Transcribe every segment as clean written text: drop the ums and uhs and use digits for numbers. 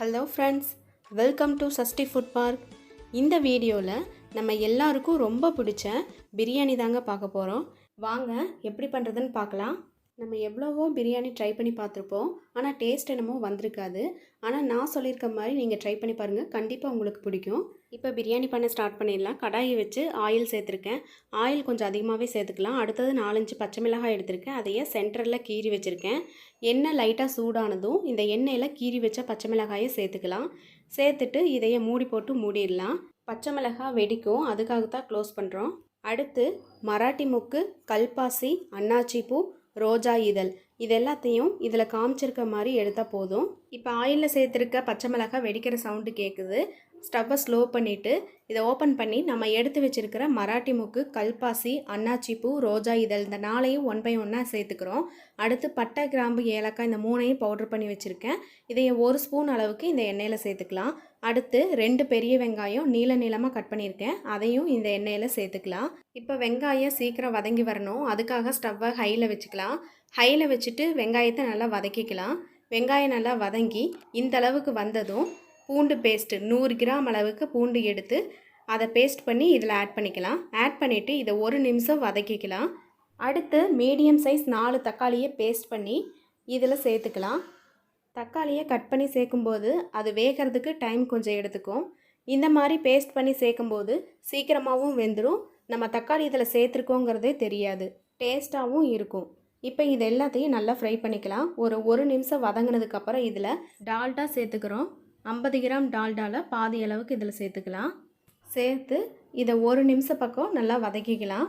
Hello friends, welcome to SashtiFoodPark. இந்த வீடியோவில் நம்ம எல்லாருக்கும் ரொம்ப பிடிச்ச பிரியாணி தாங்க பார்க்க போகிறோம். வாங்க எப்படி பண்ணுறதுன்னு பார்க்கலாம். நம்ம எவ்வளவோ பிரியாணி ட்ரை பண்ணி பார்த்துருப்போம், ஆனால் டேஸ்ட் என்னமோ வந்திருக்காது. ஆனால் நான் சொல்லியிருக்க மாதிரி நீங்கள் ட்ரை பண்ணி பாருங்கள், கண்டிப்பாக உங்களுக்கு பிடிக்கும். இப்போ பிரியாணி பண்ண ஸ்டார்ட் பண்ணிடலாம். கடாயை வச்சு ஆயில் சேர்த்துருக்கேன். ஆயில் கொஞ்சம் அதிகமாகவே சேர்த்துக்கலாம். அடுத்தது 4-5 பச்சை மிளகாய் எடுத்திருக்கேன். அதையே சென்டரில் கீறி வச்சுருக்கேன். எண்ணெய் லைட்டாக சூடானதும் இந்த எண்ணெயில் கீறி வச்ச பச்சை மிளகாயை சேர்த்துக்கலாம். சேர்த்துட்டு இதையே மூடி போட்டு மூடிடலாம். பச்சை மிளகாய் வெடிக்கும், அதுக்காகத்தான் க்ளோஸ் பண்ணுறோம். அடுத்து மராட்டி மொக்கு, கல்பாசி, அன்னாச்சி பூ, ரோஜா இதழ் இது எல்லாத்தையும் இதில் காமிச்சிருக்க மாதிரி எடுத்தால் போதும். இப்போ ஆயிலில் சேர்த்துருக்க பச்சை மிளகாய் வெடிக்கிற சவுண்டு கேட்குது. ஸ்டவ்வை ஸ்லோ பண்ணிவிட்டு இதை ஓப்பன் பண்ணி நம்ம எடுத்து வச்சுருக்கிற மராட்டி மொக்கு, கல்பாசி, அன்னாச்சி பூ, ரோஜா இதழ் இந்த 4ஐயும் 1 by 1 சேர்த்துக்கிறோம். அடுத்து பட்டை, கிராம்பு, ஏலக்காய் இந்த 3ஐயும் பவுடர் பண்ணி வச்சுருக்கேன். இதையை 1 ஸ்பூன் அளவுக்கு இந்த எண்ணெயில் சேர்த்துக்கலாம். அடுத்து 2 பெரிய வெங்காயம் நீள நீளமாக கட் பண்ணியிருக்கேன், அதையும் இந்த எண்ணெயில் சேர்த்துக்கலாம். இப்போ வெங்காயம் சீக்கிரம் வதங்கி வரணும், அதுக்காக ஸ்டவ்வை ஹையில் வச்சுக்கலாம். ஹையில் வச்சுட்டு வெங்காயத்தை நல்லா வதக்கிக்கலாம். வெங்காயம் நல்லா வதங்கி இந்த அளவுக்கு வந்ததும் பூண்டு பேஸ்ட்டு 100 கிராம் அளவுக்கு பூண்டு எடுத்து அதை பேஸ்ட் பண்ணி இதில் ஆட் பண்ணிக்கலாம். ஆட் பண்ணிவிட்டு இதை 1 நிமிஷம் வதக்கிக்கலாம். அடுத்து மீடியம் சைஸ் 4 தக்காளியை பேஸ்ட் பண்ணி இதில் சேர்த்துக்கலாம். தக்காளியை கட் பண்ணி சேர்க்கும்போது அது வேகிறதுக்கு டைம் கொஞ்சம் எடுத்துக்கும். இந்த மாதிரி பேஸ்ட் பண்ணி சேர்க்கும்போது சீக்கிரமாகவும் வெந்துடும். நம்ம தக்காளி இதில் சேர்த்துருக்கோங்கிறதே தெரியாது, டேஸ்ட்டாகவும் இருக்கும். இப்போ இது எல்லாத்தையும் நல்லா ஃப்ரை பண்ணிக்கலாம். ஒரு 1 நிமிஷம் வதங்கினதுக்கப்புறம் இதில் டால்டா சேர்த்துக்கிறோம். 50 கிராம் டால்டாவில் பாதி அளவுக்கு இதில் சேர்த்துக்கலாம். சேர்த்து இதை 1 நிமிஷம் பக்கம் நல்லா வதக்கிக்கலாம்.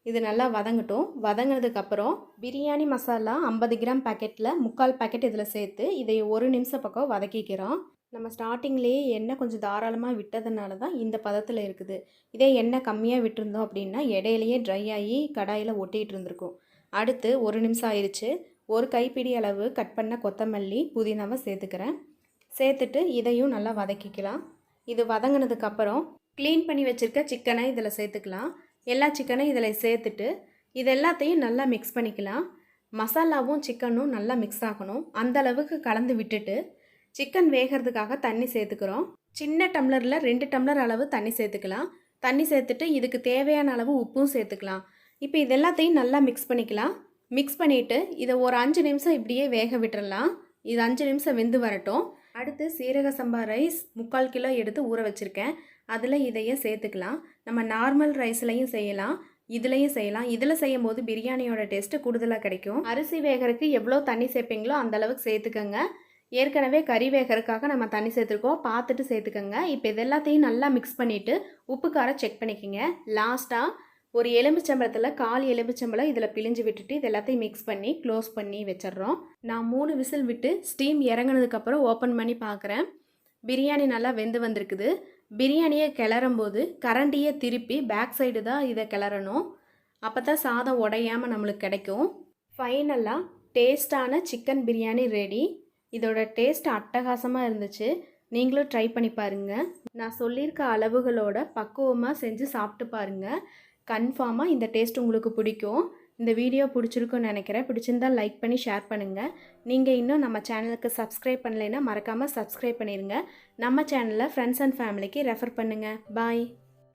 இது நல்லா வதங்கட்டும். வதங்கினதுக்கப்புறம் பிரியாணி மசாலா 50 கிராம் பேக்கெட்டில் 3/4 பேக்கெட் இதில் சேர்த்து இதை 1 நிமிஷம் பக்கம் வதக்கிக்கிறோம். நம்ம ஸ்டார்டிங்லேயே எண்ணெய் கொஞ்சம் தாராளமாக விட்டதுனால தான் இந்த பதத்தில் இருக்குது. இதே எண்ணெய் கம்மியாக விட்டுருந்தோம் அப்படின்னா இடையிலையே ட்ரை ஆகி கடாயில் ஒட்டிகிட்டு இருந்திருக்கும். அடுத்து 1 நிமிஷம் ஆயிடுச்சு. 1 கைப்பிடி அளவு கட் பண்ண கொத்தமல்லி, புதினாவை சேர்த்துக்கிறேன். சேர்த்துட்டு இதையும் நல்லா வதக்கிக்கலாம். இது வதங்கினதுக்கப்புறம் க்ளீன் பண்ணி வச்சுருக்க சிக்கனை இதில் சேர்த்துக்கலாம். எல்லா சிக்கனையும் இதில் சேர்த்துட்டு இது எல்லாத்தையும் நல்லா மிக்ஸ் பண்ணிக்கலாம். மசாலாவும் சிக்கனும் நல்லா மிக்ஸ் ஆகணும், அந்த அளவுக்கு கலந்து விட்டுட்டு சிக்கன் வேகிறதுக்காக தண்ணி சேர்த்துக்கிறோம். சின்ன டம்ளரில் 2 டம்ளர் அளவு தண்ணி சேர்த்துக்கலாம். தண்ணி சேர்த்துட்டு இதுக்கு தேவையான அளவு உப்பும் சேர்த்துக்கலாம். இப்போ இது எல்லாத்தையும் நல்லா மிக்ஸ் பண்ணிக்கலாம். மிக்ஸ் பண்ணிவிட்டு இதை ஒரு 5 நிமிஷம் இப்படியே வேக விட்டுறலாம். இது 5 நிமிஷம் வெந்து வரட்டும். அடுத்து சீரக சம்பா ரைஸ் 3/4 கிலோ எடுத்து ஊற வச்சுருக்கேன். அதில் இதையே சேர்த்துக்கலாம். நம்ம நார்மல் ரைஸ்லையும் செய்யலாம், இதுலேயும் செய்யலாம். இதில் செய்யும் போது பிரியாணியோட டேஸ்ட்டு கூடுதலாக கிடைக்கும். அரிசி வேகறதுக்கு எவ்வளோ தண்ணி சேர்ப்பீங்களோ அந்த அளவுக்கு சேர்த்துக்கோங்க. ஏற்கனவே கறி வேகறதுக்காக நம்ம தண்ணி சேர்த்துருக்கோம், பார்த்துட்டு சேர்த்துக்கோங்க. இப்போ இது எல்லாத்தையும் நல்லா மிக்ஸ் பண்ணிவிட்டு உப்பு காரம் செக் பண்ணிக்கோங்க. லாஸ்ட்டாக ஒரு எலுமிச்சம்பழத்தில் 1/4 எலுமிச்சம்பழம் இதில் பிழிஞ்சு விட்டுட்டு இது எல்லாத்தையும் மிக்ஸ் பண்ணி க்ளோஸ் பண்ணி வச்சிட்றோம். நான் 3 விசில் விட்டு ஸ்டீம் இறங்கினதுக்கப்புறம் ஓப்பன் பண்ணி பார்க்குறேன். பிரியாணி நல்லா வெந்து வந்திருக்குது. பிரியாணியை கிளறும் போது கரண்டியை திருப்பி பேக் சைடு தான் இதை கிளறணும், அப்போ தான் சாதம் உடையாமல் நம்மளுக்கு கிடைக்கும். ஃபைனலாக டேஸ்டான சிக்கன் பிரியாணி ரெடி. இதோட டேஸ்ட் அட்டகாசமாக இருந்துச்சு. நீங்களும் ட்ரை பண்ணி பாருங்கள். நான் சொல்லியிருக்க அளவுகளோட பக்குவமாக செஞ்சு சாப்பிட்டு பாருங்கள். கன்ஃபார்மாக இந்த டேஸ்ட் உங்களுக்கு பிடிக்கும். இந்த வீடியோ பிடிச்சிருக்குன்னு நினைக்கிறேன். பிடிச்சிருந்தால் லைக் பண்ணி ஷேர் பண்ணுங்கள். நீங்கள் இன்னும் நம்ம சேனலுக்கு சப்ஸ்கிரைப் பண்ணலைன்னா மறக்காமல் சப்ஸ்கிரைப் பண்ணிடுங்க. நம்ம சேனலை ஃப்ரெண்ட்ஸ் அண்ட் ஃபேமிலிக்கு ரெஃபர் பண்ணுங்கள். பாய்.